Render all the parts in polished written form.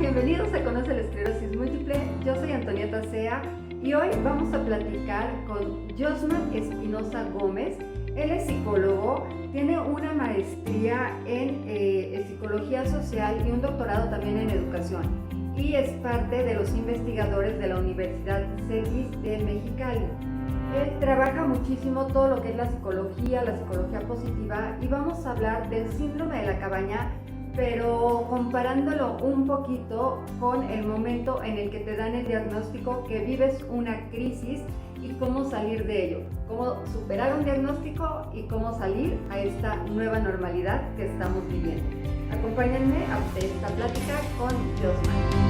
bienvenidos a Conoce la Esclerosis Múltiple. Yo soy Antonieta Sea y hoy vamos a platicar con Josman Espinosa Gómez. Él es psicólogo, tiene una maestría en psicología social y un doctorado también en educación. Y es parte de los investigadores de la Universidad CETIS de Mexicali. Él trabaja muchísimo todo lo que es la psicología positiva, y vamos a hablar del síndrome de la cabaña, pero comparándolo un poquito con el momento en el que te dan el diagnóstico, que vives una crisis y cómo salir de ello, cómo superar un diagnóstico y cómo salir a esta nueva normalidad que estamos viviendo. Acompáñenme a esta plática con Josman.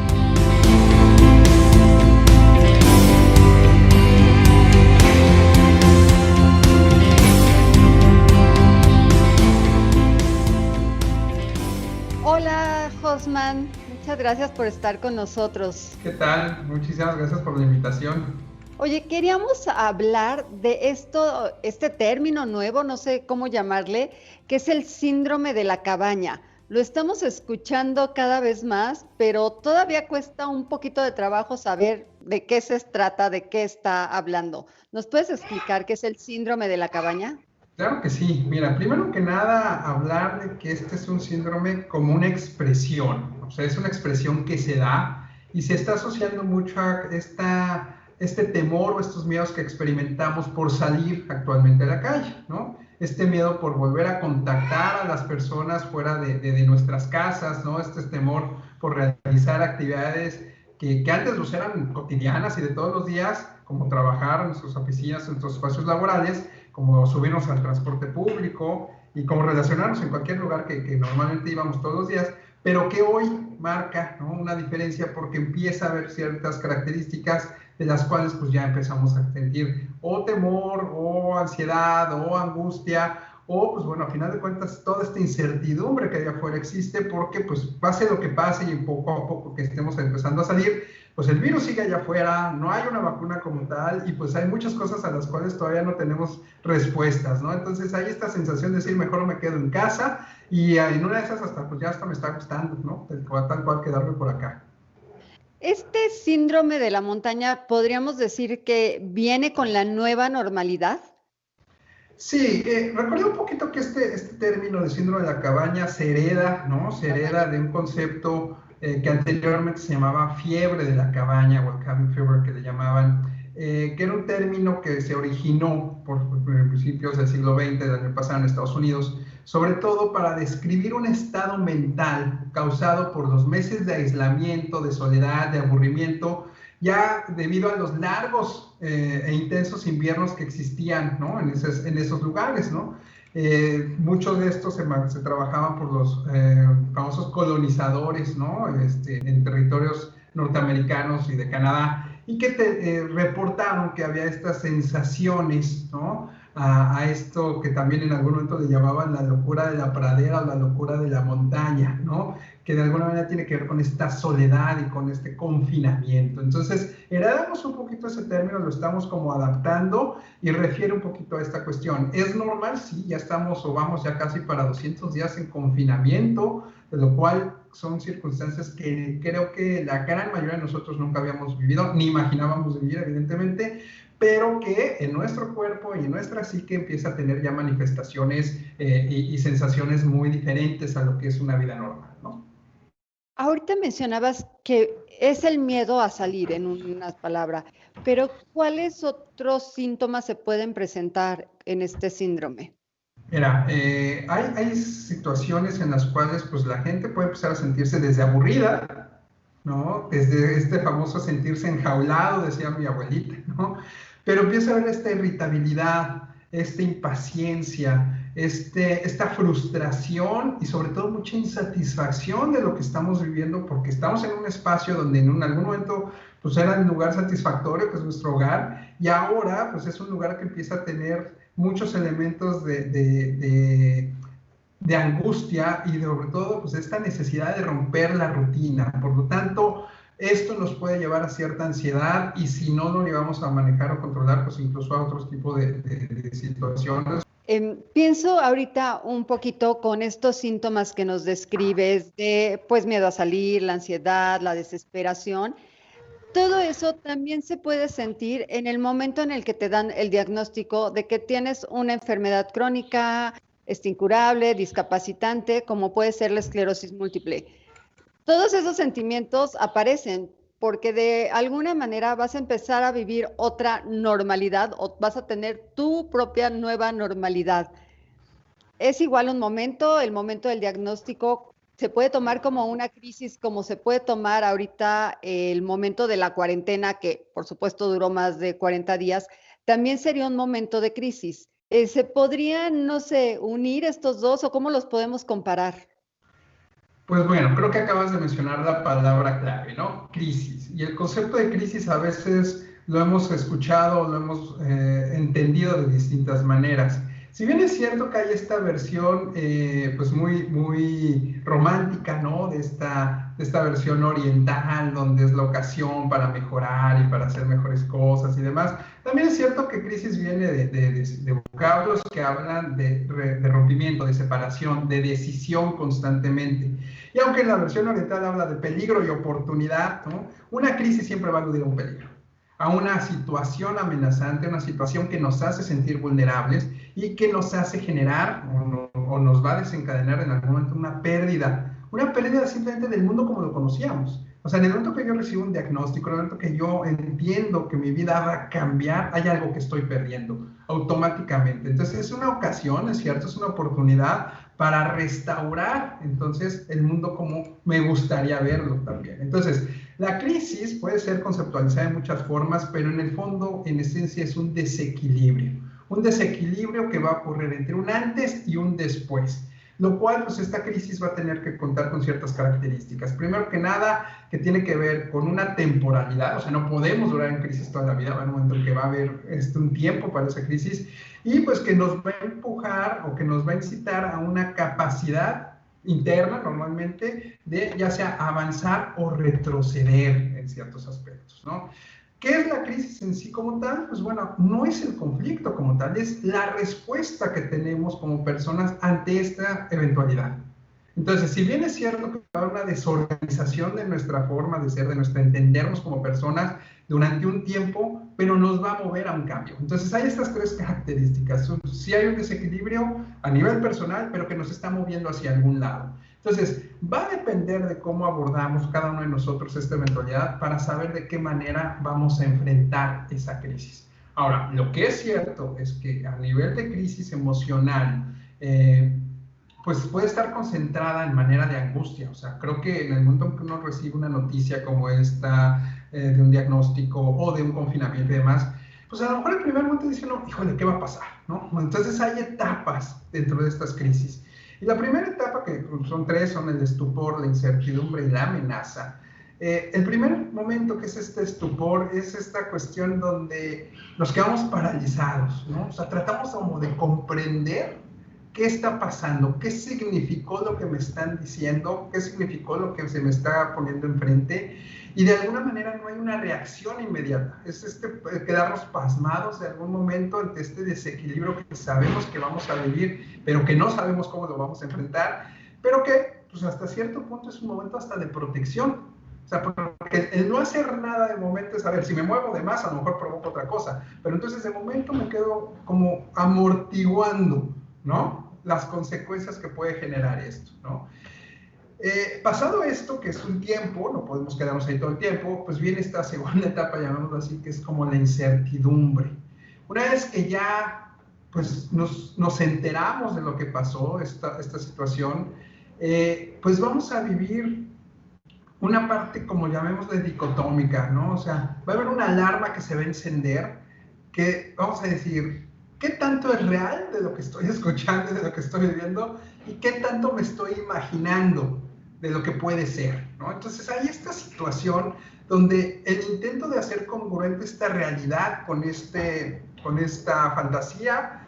Hola, Josman, muchas gracias por estar con nosotros. ¿Qué tal? Muchísimas gracias por la invitación. Oye, queríamos hablar de este término nuevo, no sé cómo llamarle, que es el síndrome de la cabaña. Lo estamos escuchando cada vez más, pero todavía cuesta un poquito de trabajo saber de qué se trata, de qué está hablando. ¿Nos puedes explicar qué es el síndrome de la cabaña? Claro que sí. Mira, primero que nada, hablar de que este es un síndrome como una expresión. O sea, es una expresión que se da y se está asociando mucho a este temor o estos miedos que experimentamos por salir actualmente a la calle, ¿no? Este miedo por volver a contactar a las personas fuera de nuestras casas, ¿no? Este temor por realizar actividades que antes nos eran cotidianas y de todos los días, como trabajar en nuestras oficinas, en nuestros espacios laborales, como subirnos al transporte público y como relacionarnos en cualquier lugar que normalmente íbamos todos los días, pero que hoy marca, ¿no?, una diferencia porque empieza a haber ciertas características de las cuales pues ya empezamos a sentir o temor, o ansiedad, o angustia, o pues bueno, a final de cuentas toda esta incertidumbre que allá afuera existe porque pues pase lo que pase y poco a poco que estemos empezando a salir, pues el virus sigue allá afuera, no hay una vacuna como tal y pues hay muchas cosas a las cuales todavía no tenemos respuestas, ¿no? Entonces hay esta sensación de decir mejor me quedo en casa y en una de esas hasta pues ya hasta me está gustando, ¿no? Tal cual quedarme por acá. Este síndrome de la montaña, ¿podríamos decir que viene con la nueva normalidad? Sí, recuerdo un poquito que este término de síndrome de la cabaña se hereda, ¿no? Se hereda de un concepto que anteriormente se llamaba fiebre de la cabaña, o el cabin fever que le llamaban, que era un término que se originó por principios del siglo XX, del año pasado en Estados Unidos, sobre todo para describir un estado mental causado por los meses de aislamiento, de soledad, de aburrimiento, ya debido a los largos e intensos inviernos que existían, ¿no?, en esos lugares, ¿no? Muchos de estos se trabajaban por los famosos colonizadores, ¿no?, en territorios norteamericanos y de Canadá, y que reportaron que había estas sensaciones, ¿no?, a esto que también en algún momento le llamaban la locura de la pradera o la locura de la montaña, ¿no?, que de alguna manera tiene que ver con esta soledad y con este confinamiento. Entonces, heredamos un poquito ese término, lo estamos como adaptando y refiere un poquito a esta cuestión. ¿Es normal? Sí, ya estamos o vamos ya casi para 200 días en confinamiento, de lo cual son circunstancias que creo que la gran mayoría de nosotros nunca habíamos vivido, ni imaginábamos vivir, evidentemente, pero que en nuestro cuerpo y en nuestra psique empieza a tener ya manifestaciones y sensaciones muy diferentes a lo que es una vida normal, ¿no? Ahorita mencionabas que es el miedo a salir, en unas palabras, pero ¿cuáles otros síntomas se pueden presentar en este síndrome? Mira, hay situaciones en las cuales pues la gente puede empezar a sentirse desde aburrida, ¿no? Desde este famoso sentirse enjaulado, decía mi abuelita, ¿no? Pero empieza a haber esta irritabilidad, esta impaciencia, esta frustración y sobre todo mucha insatisfacción de lo que estamos viviendo porque estamos en un espacio donde en algún momento pues era un lugar satisfactorio, que es nuestro hogar, y ahora pues es un lugar que empieza a tener muchos elementos de angustia y sobre todo pues esta necesidad de romper la rutina. Por lo tanto, esto nos puede llevar a cierta ansiedad y si no lo llevamos a manejar o controlar, pues incluso a otros tipos de situaciones Pienso ahorita un poquito con estos síntomas que nos describes de pues miedo a salir, la ansiedad, la desesperación. Todo eso también se puede sentir en el momento en el que te dan el diagnóstico de que tienes una enfermedad crónica, incurable, discapacitante, como puede ser la esclerosis múltiple. Todos esos sentimientos aparecen porque de alguna manera vas a empezar a vivir otra normalidad o vas a tener tu propia nueva normalidad. Es igual un momento, el momento del diagnóstico se puede tomar como una crisis, como se puede tomar ahorita el momento de la cuarentena, que por supuesto duró más de 40 días, también sería un momento de crisis. ¿Se podrían, no sé, unir estos dos o cómo los podemos comparar? Pues bueno, creo que acabas de mencionar la palabra clave, ¿no? Crisis. Y el concepto de crisis a veces lo hemos escuchado, lo hemos entendido de distintas maneras. Si bien es cierto que hay esta versión pues muy romántica, ¿no? De esta versión oriental, donde es la ocasión para mejorar y para hacer mejores cosas y demás, también es cierto que crisis viene de vocablos que hablan de rompimiento, de separación, de decisión constantemente. Y aunque en la versión oriental habla de peligro y oportunidad, ¿no? Una crisis siempre va a aludir a un peligro, a una situación amenazante, una situación que nos hace sentir vulnerables y que nos hace generar o nos va a desencadenar en algún momento una pérdida simplemente del mundo como lo conocíamos. O sea, en el momento que yo recibo un diagnóstico, en el momento que yo entiendo que mi vida va a cambiar, hay algo que estoy perdiendo automáticamente. Entonces es una ocasión, es cierto, es una oportunidad para restaurar entonces el mundo como me gustaría verlo también. Entonces, la crisis puede ser conceptualizada de muchas formas, pero en el fondo, en esencia, es un desequilibrio que va a ocurrir entre un antes y un después, lo cual, pues esta crisis va a tener que contar con ciertas características. Primero que nada, que tiene que ver con una temporalidad, o sea, no podemos durar en crisis toda la vida, va a haber un momento en que va a haber un tiempo para esa crisis, y pues que nos va a empujar o que nos va a incitar a una capacidad interna, normalmente, de ya sea avanzar o retroceder en ciertos aspectos, ¿no? ¿Qué es la crisis en sí como tal? Pues bueno, no es el conflicto como tal, es la respuesta que tenemos como personas ante esta eventualidad. Entonces, si bien es cierto que va a haber una desorganización de nuestra forma de ser, de nuestra entendernos como personas durante un tiempo, pero nos va a mover a un cambio. Entonces, hay estas tres características. Sí hay un desequilibrio a nivel personal, pero que nos está moviendo hacia algún lado. Entonces, va a depender de cómo abordamos cada uno de nosotros esta eventualidad para saber de qué manera vamos a enfrentar esa crisis. Ahora, lo que es cierto es que a nivel de crisis emocional, pues puede estar concentrada en manera de angustia. O sea, creo que en el momento en que uno recibe una noticia como esta, de un diagnóstico o de un confinamiento y demás, pues a lo mejor el primer momento dice uno, híjole, ¿qué va a pasar? ¿No? Entonces hay etapas dentro de estas crisis. Y la primera etapa, que son tres, son el estupor, la incertidumbre y la amenaza. El primer momento, que es este estupor, es esta cuestión donde nos quedamos paralizados, ¿no? O sea, tratamos como de comprender qué está pasando, qué significó lo que me están diciendo, qué significó lo que se me está poniendo enfrente, y de alguna manera no hay una reacción inmediata. Es quedarnos pasmados de algún momento ante este desequilibrio que sabemos que vamos a vivir, pero que no sabemos cómo lo vamos a enfrentar, pero que pues hasta cierto punto es un momento hasta de protección. O sea, porque el no hacer nada de momento es, a ver, si me muevo de más, a lo mejor provoco otra cosa, pero entonces de momento me quedo como amortiguando, ¿no? Las consecuencias que puede generar esto, ¿no? Pasado esto, que es un tiempo, no podemos quedarnos ahí todo el tiempo, pues viene esta segunda etapa, llamémoslo así, que es como la incertidumbre. Una vez que ya pues nos enteramos de lo que pasó, esta situación, pues vamos a vivir una parte, como llamémosle, dicotómica, ¿no? O sea, va a haber una alarma que se va a encender, que vamos a decir, ¿qué tanto es real de lo que estoy escuchando, de lo que estoy viviendo? ¿Y qué tanto me estoy imaginando de lo que puede ser, ¿no? Entonces hay esta situación donde el intento de hacer congruente esta realidad con esta fantasía,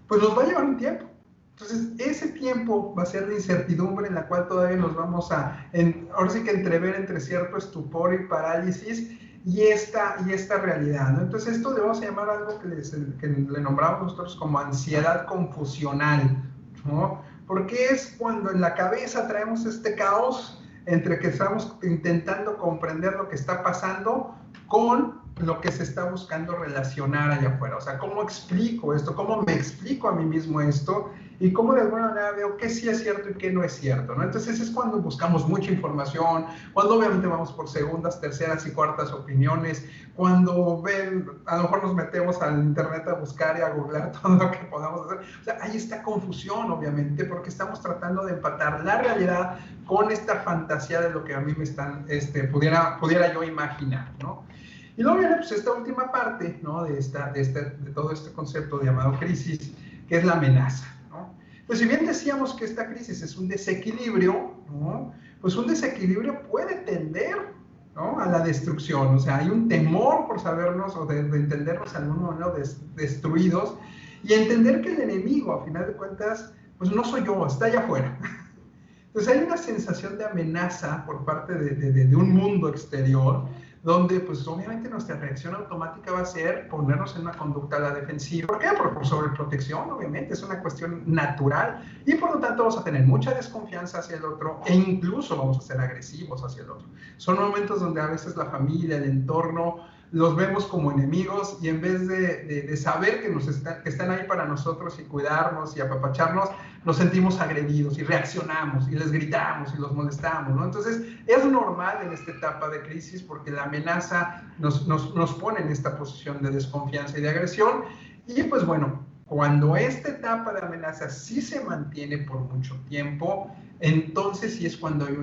pues nos va a llevar un tiempo. Entonces, ese tiempo va a ser de incertidumbre en la cual todavía nos vamos ahora sí que entrever entre cierto estupor y parálisis, y esta realidad, ¿no? Entonces esto le vamos a llamar algo que le nombramos nosotros como ansiedad confusional, ¿no? Porque es cuando en la cabeza traemos este caos entre que estamos intentando comprender lo que está pasando con lo que se está buscando relacionar allá afuera. O sea, ¿cómo explico esto? ¿Cómo me explico a mí mismo esto? Y cómo de alguna manera veo qué sí es cierto y qué no es cierto, ¿no? Entonces es cuando buscamos mucha información, cuando obviamente vamos por segundas, terceras y cuartas opiniones, cuando a lo mejor nos metemos al internet a buscar y a googlear todo lo que podamos hacer. O sea, hay esta confusión, obviamente, porque estamos tratando de empatar la realidad con esta fantasía de lo que a mí me están, pudiera yo imaginar, ¿no? Y luego viene pues esta última parte, ¿no? de todo este concepto llamado crisis, que es la amenaza, ¿no? Pues si bien decíamos que esta crisis es un desequilibrio, ¿no? Pues un desequilibrio puede tender, ¿no? A la destrucción. O sea, hay un temor por sabernos o de entendernos en algún momento destruidos, y entender que el enemigo, a final de cuentas, pues no soy yo, está allá afuera. Entonces hay una sensación de amenaza por parte de un mundo exterior, donde pues obviamente nuestra reacción automática va a ser ponernos en una conducta a la defensiva. ¿Por qué? Por sobreprotección, obviamente, es una cuestión natural, y por lo tanto vamos a tener mucha desconfianza hacia el otro, e incluso vamos a ser agresivos hacia el otro. Son momentos donde a veces la familia, el entorno, los vemos como enemigos, y en vez de saber que están ahí para nosotros y cuidarnos y apapacharnos, nos sentimos agredidos y reaccionamos y les gritamos y los molestamos, ¿no? Entonces es normal en esta etapa de crisis, porque la amenaza nos pone en esta posición de desconfianza y de agresión. Y pues bueno, cuando esta etapa de amenaza sí se mantiene por mucho tiempo, entonces sí es cuando hay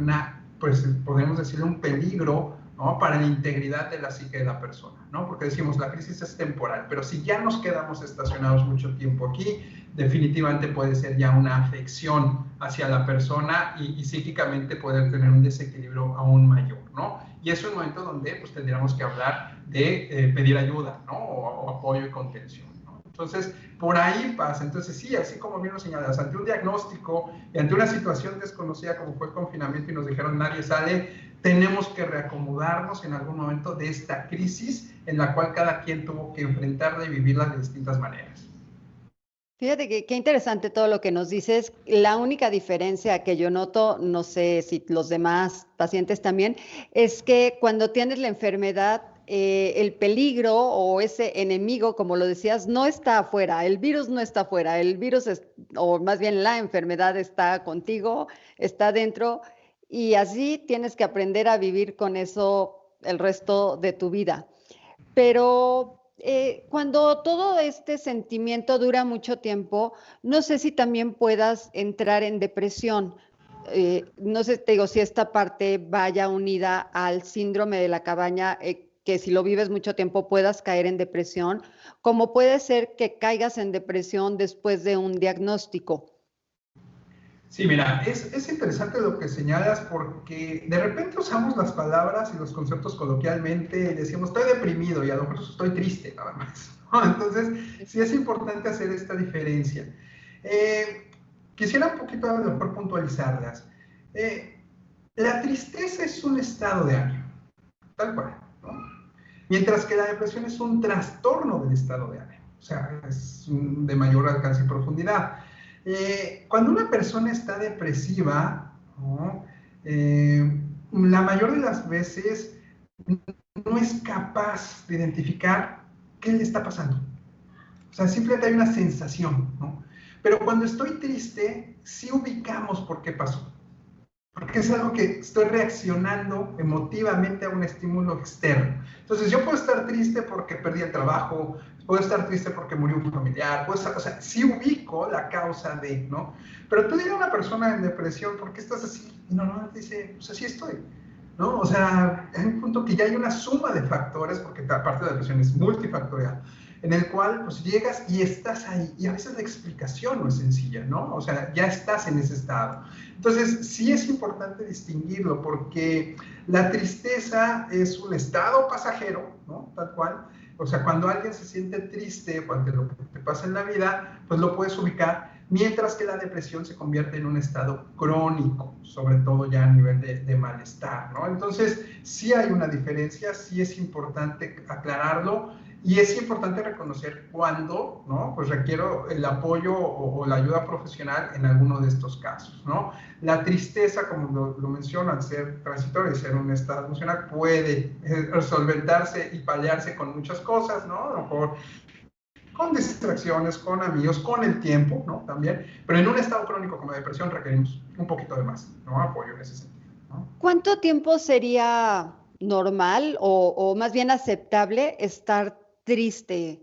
pues podemos decirle un peligro, ¿no? Para la integridad de la psique de la persona, ¿no? Porque decimos, la crisis es temporal, pero si ya nos quedamos estacionados mucho tiempo aquí, definitivamente puede ser ya una afección hacia la persona, y psíquicamente poder tener un desequilibrio aún mayor, ¿no? Y es un momento donde pues tendríamos que hablar de pedir ayuda, ¿no? O apoyo y contención, ¿no? Entonces, por ahí pasa. Entonces, sí, así como bien lo señalas, ante un diagnóstico y ante una situación desconocida como fue el confinamiento y nos dijeron nadie sale, tenemos que reacomodarnos en algún momento de esta crisis en la cual cada quien tuvo que enfrentarla y vivirla de distintas maneras. Fíjate que qué interesante todo lo que nos dices. La única diferencia que yo noto, no sé si los demás pacientes también, es que cuando tienes la enfermedad, el peligro o ese enemigo, como lo decías, no está afuera, el virus no está afuera, el virus o más bien la enfermedad está contigo, está dentro, y así tienes que aprender a vivir con eso el resto de tu vida. Pero cuando todo este sentimiento dura mucho tiempo, no sé si también puedas entrar en depresión. No sé, te digo, si esta parte vaya unida al síndrome de la cabaña, que si lo vives mucho tiempo puedas caer en depresión, como puede ser que caigas en depresión después de un diagnóstico. Sí, mira, es interesante lo que señalas, porque de repente usamos las palabras y los conceptos coloquialmente y decimos estoy deprimido, y a lo mejor estoy triste nada más, ¿no? Entonces sí es importante hacer esta diferencia. Quisiera un poquito a lo mejor puntualizarlas. La tristeza es un estado de ánimo, tal cual, ¿no? Mientras que la depresión es un trastorno del estado de ánimo, o sea, es de mayor alcance y profundidad. Cuando una persona está depresiva, ¿no? La mayor de las veces no es capaz de identificar qué le está pasando. O sea, simplemente hay una sensación, ¿no? Pero cuando estoy triste, sí ubicamos por qué pasó. Porque es algo que estoy reaccionando emotivamente a un estímulo externo. Entonces, yo puedo estar triste porque perdí el trabajo, puedo estar triste porque murió un familiar, o sea, sí ubico la causa de, ¿no? Pero tú dirías a una persona en depresión, ¿por qué estás así? Y normalmente dice, pues así estoy, ¿no? O sea, hay un punto que ya hay una suma de factores, porque aparte de la depresión es multifactorial, en el cual pues llegas y estás ahí, y a veces la explicación no es sencilla, ¿no? O sea, ya estás en ese estado. Entonces, sí es importante distinguirlo, porque la tristeza es un estado pasajero, ¿no? Tal cual. O sea, cuando alguien se siente triste ante lo que te pasa en la vida, pues lo puedes ubicar, mientras que la depresión se convierte en un estado crónico, sobre todo ya a nivel de malestar, ¿no? Entonces, sí hay una diferencia, sí es importante aclararlo y es importante reconocer cuándo, ¿no? Pues requiero el apoyo o la ayuda profesional en alguno de estos casos, ¿no? La tristeza, como lo menciono, al ser transitorio y ser un estado emocional, puede solventarse y paliarse con muchas cosas, ¿no? A lo mejor con distracciones, con amigos, con el tiempo, ¿no? También, pero en un estado crónico como depresión requerimos un poquito de más, ¿no? Apoyo en ese sentido, ¿no? ¿Cuánto tiempo sería normal o más bien aceptable estar triste?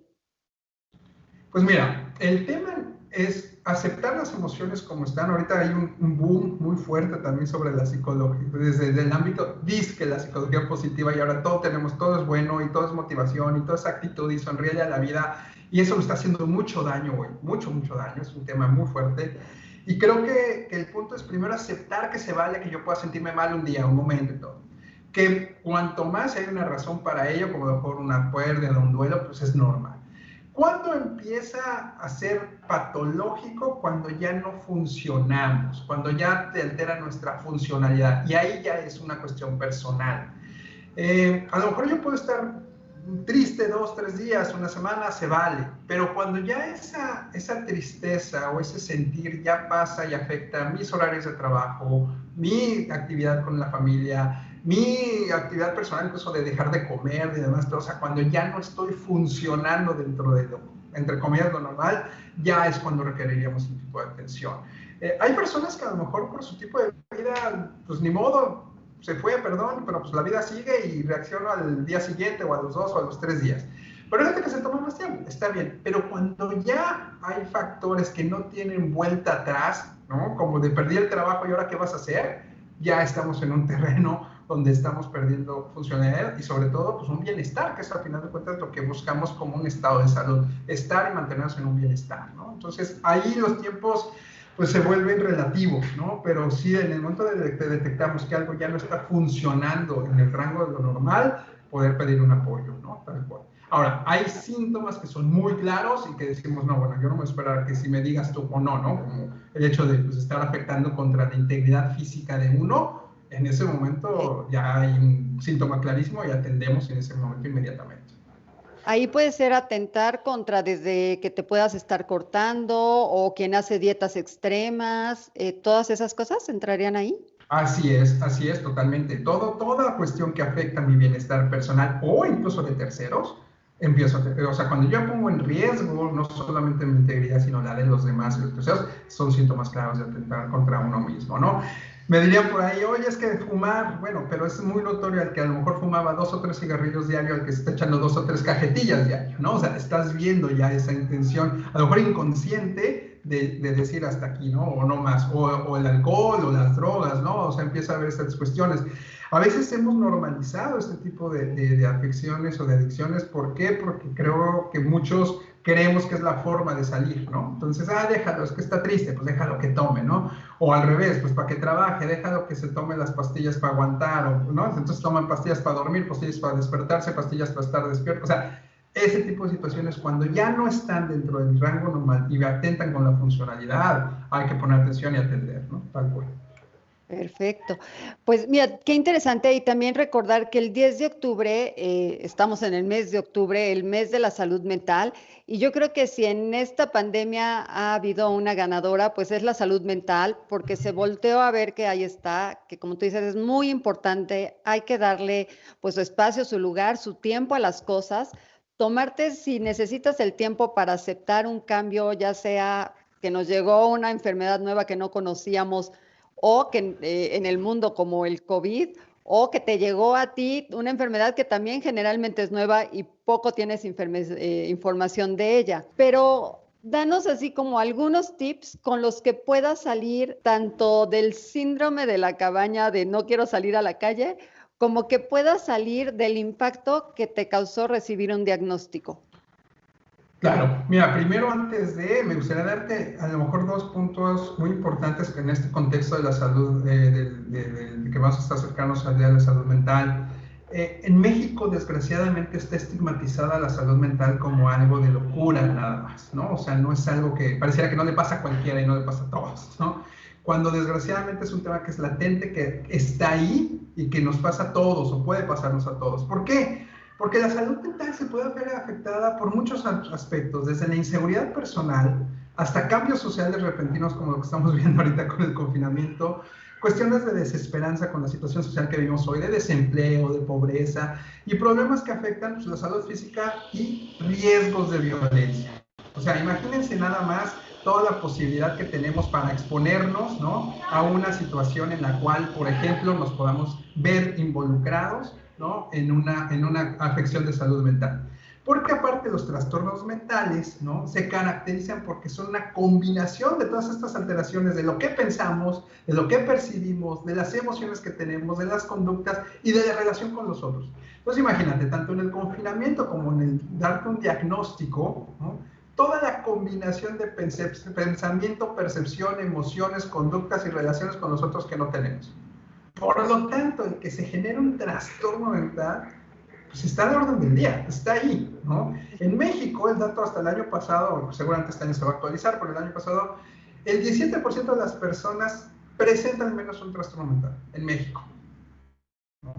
Pues mira, el tema es aceptar las emociones como están. Ahorita hay un boom muy fuerte también sobre la psicología, desde el ámbito, dice la psicología positiva y ahora todo es bueno y todo es motivación y toda esa actitud y sonríe a la vida y eso lo está haciendo mucho daño hoy, mucho daño, es un tema muy fuerte. Y creo que el punto es primero aceptar que se vale que yo pueda sentirme mal un día, un momento y todo. Que cuanto más hay una razón para ello, como a lo mejor una pérdida, un duelo, pues es normal. ¿Cuándo empieza a ser patológico? Cuando ya no funcionamos, cuando ya te altera nuestra funcionalidad. Y ahí ya es una cuestión personal. A lo mejor yo puedo estar triste 2, 3 días, una semana, se vale. Pero cuando ya esa tristeza o ese sentir ya pasa y afecta mis horarios de trabajo, mi actividad con la familia, mi actividad personal, incluso de dejar de comer y demás, o sea, cuando ya no estoy funcionando dentro de lo, entre comillas, lo normal, ya es cuando requeriríamos un tipo de atención. Hay personas que a lo mejor por su tipo de vida, pues ni modo, se fue, perdón, pero pues la vida sigue y reacciono al día siguiente o a los 2 o a los 3 días. Pero hay gente que se toma más tiempo, está bien, pero cuando ya hay factores que no tienen vuelta atrás, ¿no? Como de perdí el trabajo y ahora qué vas a hacer, ya estamos en un terreno donde estamos perdiendo funcionalidad y sobre todo pues un bienestar, que es al final de cuentas lo que buscamos como un estado de salud, estar y mantenernos en un bienestar, ¿no? Entonces ahí los tiempos pues se vuelven relativos, ¿no? Pero sí, en el momento de que detectamos que algo ya no está funcionando en el rango de lo normal, poder pedir un apoyo, ¿no? Tal cual. Ahora, hay síntomas que son muy claros y que decimos, no, bueno, yo no me voy a esperar que si me digas tú o no, ¿no? Como el hecho de pues, estar afectando contra la integridad física de uno, en ese momento ya hay un síntoma clarísimo y atendemos en ese momento inmediatamente. Ahí puede ser atentar contra desde que te puedas estar cortando o quien hace dietas extremas, todas esas cosas entrarían ahí. Así es, totalmente. Toda cuestión que afecta mi bienestar personal o incluso de terceros, o sea, cuando yo pongo en riesgo no solamente mi integridad, sino la de los demás y los terceros, son síntomas claros de atentar contra uno mismo, ¿no? Me dirían por ahí, oye, es que fumar, bueno, pero es muy notorio al que a lo mejor fumaba 2 o 3 cigarrillos diario, al que se está echando 2 o 3 cajetillas diario, ¿no? O sea, estás viendo ya esa intención, a lo mejor inconsciente, de decir hasta aquí, ¿no? O no más, o el alcohol, o las drogas, ¿no? O sea, empieza a haber estas cuestiones. A veces hemos normalizado este tipo de afecciones o de adicciones. ¿Por qué? Porque creo que muchos creemos que es la forma de salir, ¿no? Entonces, déjalo, es que está triste, pues déjalo que tome, ¿no? O al revés, pues para que trabaje, déjalo que se tome las pastillas para aguantar, ¿no? Entonces toman pastillas para dormir, pastillas para despertarse, pastillas para estar despierto, o sea, ese tipo de situaciones cuando ya no están dentro del rango normal y atentan con la funcionalidad, hay que poner atención y atender, ¿no? Tal cual. Perfecto. Pues mira, qué interesante y también recordar que el 10 de octubre, estamos en el mes de octubre, el mes de la salud mental, y yo creo que si en esta pandemia ha habido una ganadora, pues es la salud mental, porque se volteó a ver que ahí está, que como tú dices, es muy importante, hay que darle pues su espacio, su lugar, su tiempo a las cosas, tomarte si necesitas el tiempo para aceptar un cambio, ya sea que nos llegó una enfermedad nueva que no conocíamos, o que en el mundo como el COVID, o que te llegó a ti una enfermedad que también generalmente es nueva y poco tienes información de ella. Pero danos así como algunos tips con los que puedas salir tanto del síndrome de la cabaña de no quiero salir a la calle, como que puedas salir del impacto que te causó recibir un diagnóstico. Claro, mira, primero me gustaría darte a lo mejor 2 puntos muy importantes en este contexto de la salud, de que vamos a estar cercanos al día de la salud mental. En México, desgraciadamente, está estigmatizada la salud mental como algo de locura nada más, ¿no? O sea, no es algo que pareciera que no le pasa a cualquiera y no le pasa a todos, ¿no? Cuando desgraciadamente es un tema que es latente, que está ahí y que nos pasa a todos o puede pasarnos a todos. ¿Por qué? Porque la salud mental se puede ver afectada por muchos aspectos, desde la inseguridad personal hasta cambios sociales repentinos como lo que estamos viendo ahorita con el confinamiento, cuestiones de desesperanza con la situación social que vivimos hoy, de desempleo, de pobreza y problemas que afectan pues, la salud física y riesgos de violencia. O sea, imagínense nada más toda la posibilidad que tenemos para exponernos, ¿no?, a una situación en la cual, por ejemplo, nos podamos ver involucrados, ¿no?, en una afección de salud mental. Porque aparte los trastornos mentales, ¿no?, se caracterizan porque son una combinación de todas estas alteraciones de lo que pensamos, de lo que percibimos, de las emociones que tenemos, de las conductas y de la relación con los otros. Entonces imagínate, tanto en el confinamiento como en el darte un diagnóstico, ¿no?, toda la combinación de pensamiento, percepción, emociones, conductas y relaciones con los otros que no tenemos. Por lo tanto, el que se genere un trastorno mental, pues está de orden del día, está ahí, ¿no? En México, el dato hasta el año pasado, seguramente este año se va a actualizar, pero el año pasado, el 17% de las personas presentan al menos un trastorno mental en México, ¿no?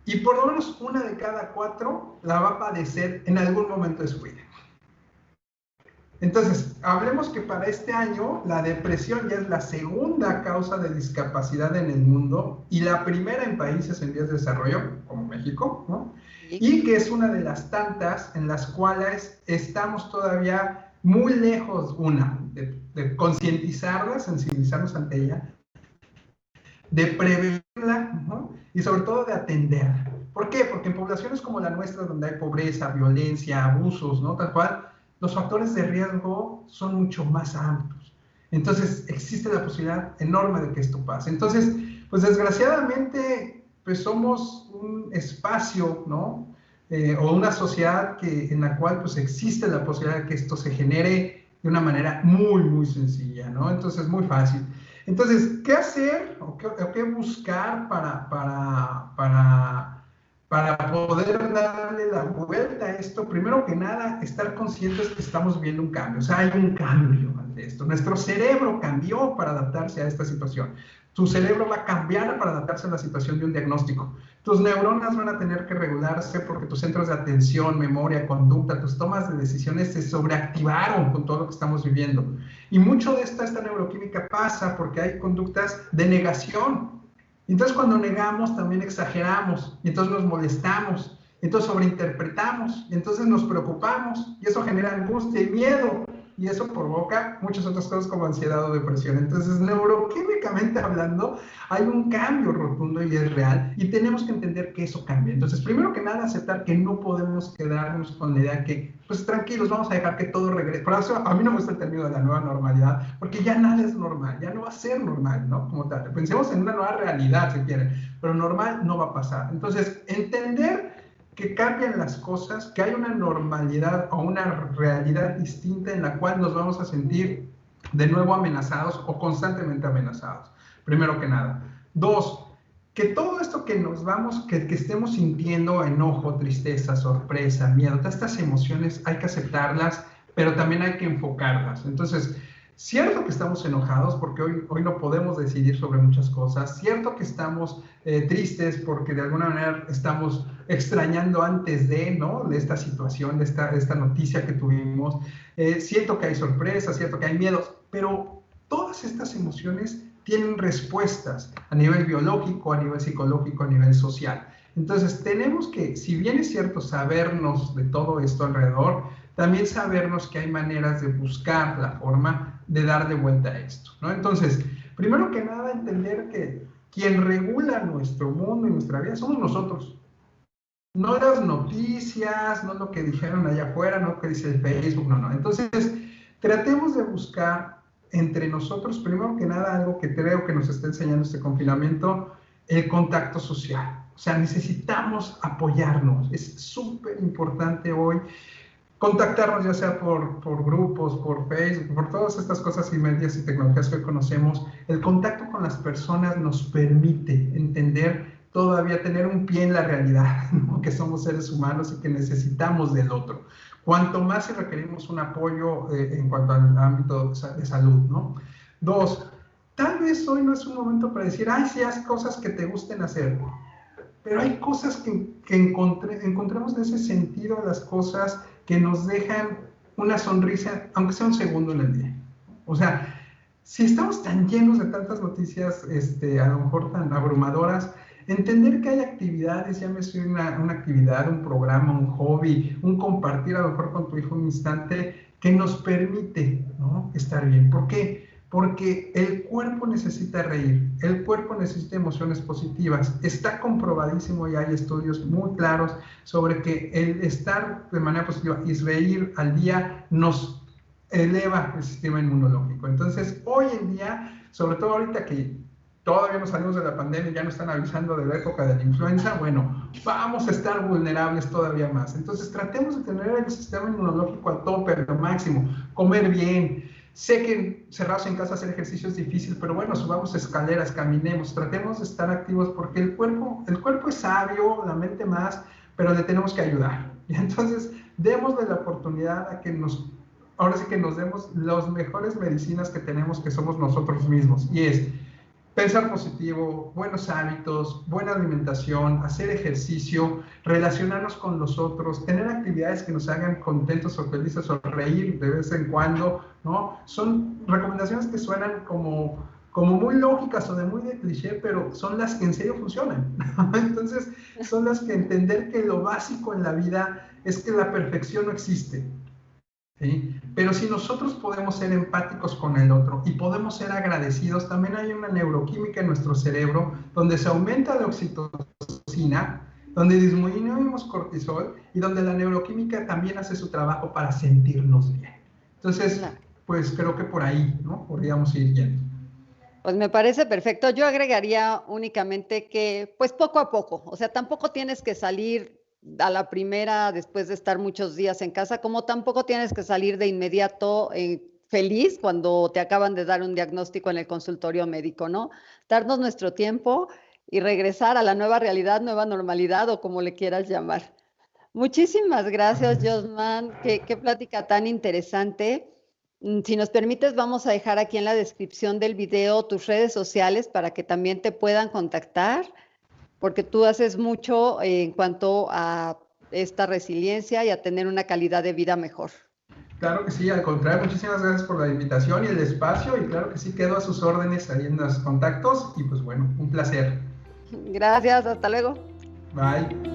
Y por lo menos una de cada 4 la va a padecer en algún momento de su vida. Entonces, hablemos que para este año la depresión ya es la segunda causa de discapacidad en el mundo y la primera en países en vías de desarrollo, como México, ¿no? Y que es una de las tantas en las cuales estamos todavía muy lejos, de concientizarla, sensibilizarnos ante ella, de prevenirla, ¿no?, y sobre todo de atenderla. ¿Por qué? Porque en poblaciones como la nuestra, donde hay pobreza, violencia, abusos, ¿no?, tal cual, los factores de riesgo son mucho más amplios. Entonces, existe la posibilidad enorme de que esto pase. Entonces, pues desgraciadamente, pues somos un espacio, ¿no?, o una sociedad en la cual pues existe la posibilidad de que esto se genere de una manera muy, muy sencilla, ¿no? Entonces, muy fácil. Entonces, ¿qué hacer o qué buscar para poder darle la vuelta a esto? Primero que nada, estar conscientes que estamos viendo un cambio. O sea, hay un cambio ante esto. Nuestro cerebro cambió para adaptarse a esta situación. Tu cerebro va a cambiar para adaptarse a la situación de un diagnóstico. Tus neuronas van a tener que regularse porque tus centros de atención, memoria, conducta, tus tomas de decisiones se sobreactivaron con todo lo que estamos viviendo. Y mucho de esta neuroquímica pasa porque hay conductas de negación. Entonces, cuando negamos, también exageramos, y entonces nos molestamos, entonces sobreinterpretamos, y entonces nos preocupamos, y eso genera angustia y miedo, y eso provoca muchas otras cosas como ansiedad o depresión. Entonces, neuroquímicamente hablando, hay un cambio rotundo y es real, y tenemos que entender que eso cambia. Entonces, primero que nada, aceptar que no podemos quedarnos con la idea que, pues tranquilos, vamos a dejar que todo regrese. Por eso, a mí no me gusta el término de la nueva normalidad, porque ya nada es normal, ya no va a ser normal, ¿no? Como tal, pensemos en una nueva realidad, si quieren, pero normal no va a pasar. Entonces, entender que cambian las cosas, que hay una normalidad o una realidad distinta en la cual nos vamos a sentir de nuevo amenazados o constantemente amenazados, primero que nada. 2, que todo esto que nos vamos, que estemos sintiendo enojo, tristeza, sorpresa, miedo, todas estas emociones hay que aceptarlas, pero también hay que enfocarlas. Entonces, cierto que estamos enojados porque hoy no podemos decidir sobre muchas cosas, cierto que estamos tristes porque de alguna manera estamos extrañando antes ¿no?, de esta situación, de esta noticia que tuvimos, siento que hay sorpresas, cierto que hay miedos, pero todas estas emociones tienen respuestas a nivel biológico, a nivel psicológico, a nivel social. Entonces tenemos que, si bien es cierto sabernos de todo esto alrededor, también sabernos que hay maneras de buscar la forma de dar de vuelta a esto, ¿no? Entonces, primero que nada, entender que quien regula nuestro mundo y nuestra vida somos nosotros. No las noticias, no lo que dijeron allá afuera, no lo que dice el Facebook, no. Entonces, tratemos de buscar entre nosotros, primero que nada, algo que creo que nos está enseñando este confinamiento, el contacto social. O sea, necesitamos apoyarnos. Es súper importante hoy contactarnos, ya sea por grupos, por Facebook, por todas estas cosas y medios y tecnologías que hoy conocemos. El contacto con las personas nos permite entender todavía tener un pie en la realidad, ¿no? Que somos seres humanos y que necesitamos del otro. Cuanto más si requerimos un apoyo en cuanto al ámbito de salud, ¿no? 2, tal vez hoy no es un momento para decir, ay, sí, haz cosas que te gusten hacer, pero hay cosas que encontremos de ese sentido a las cosas que nos dejan una sonrisa, aunque sea un segundo en el día. O sea, si estamos tan llenos de tantas noticias, a lo mejor tan abrumadoras, entender que hay actividades, llámese una actividad, un programa, un hobby, un compartir a lo mejor con tu hijo un instante que nos permite, ¿no?, estar bien. ¿Por qué? Porque el cuerpo necesita reír, el cuerpo necesita emociones positivas. Está comprobadísimo y hay estudios muy claros sobre que el estar de manera positiva y reír al día nos eleva el sistema inmunológico. Entonces, hoy en día, sobre todo ahorita que todavía no salimos de la pandemia y ya nos están avisando de la época de la influenza, bueno, vamos a estar vulnerables todavía más. Entonces, tratemos de tener el sistema inmunológico a tope, al máximo, comer bien. Sé que cerrados en casa hacer ejercicio es difícil, pero bueno, subamos escaleras, caminemos, tratemos de estar activos porque el cuerpo es sabio, la mente más, pero le tenemos que ayudar. Y entonces, démosle la oportunidad a que ahora sí que nos demos las mejores medicinas que tenemos, que somos nosotros mismos, y es pensar positivo, buenos hábitos, buena alimentación, hacer ejercicio, relacionarnos con los otros, tener actividades que nos hagan contentos o felices o reír de vez en cuando, ¿no? Son recomendaciones que suenan como muy lógicas o muy de cliché, pero son las que en serio funcionan. Entonces, son las que entender que lo básico en la vida es que la perfección no existe. ¿Sí? Pero si nosotros podemos ser empáticos con el otro y podemos ser agradecidos, también hay una neuroquímica en nuestro cerebro donde se aumenta la oxitocina, donde disminuimos cortisol y donde la neuroquímica también hace su trabajo para sentirnos bien. Entonces, pues creo que por ahí, ¿no?, podríamos ir yendo. Pues me parece perfecto. Yo agregaría únicamente que, pues poco a poco, o sea, tampoco tienes que salir a la primera después de estar muchos días en casa, como tampoco tienes que salir de inmediato feliz cuando te acaban de dar un diagnóstico en el consultorio médico, ¿no? Darnos nuestro tiempo y regresar a la nueva realidad, nueva normalidad o como le quieras llamar. Muchísimas gracias, Josman. Qué plática tan interesante. Si nos permites, vamos a dejar aquí en la descripción del video tus redes sociales para que también te puedan contactar, porque tú haces mucho en cuanto a esta resiliencia y a tener una calidad de vida mejor. Claro que sí, al contrario, muchísimas gracias por la invitación y el espacio, y claro que sí, quedo a sus órdenes ahí en los contactos, y pues bueno, un placer. Gracias, hasta luego. Bye.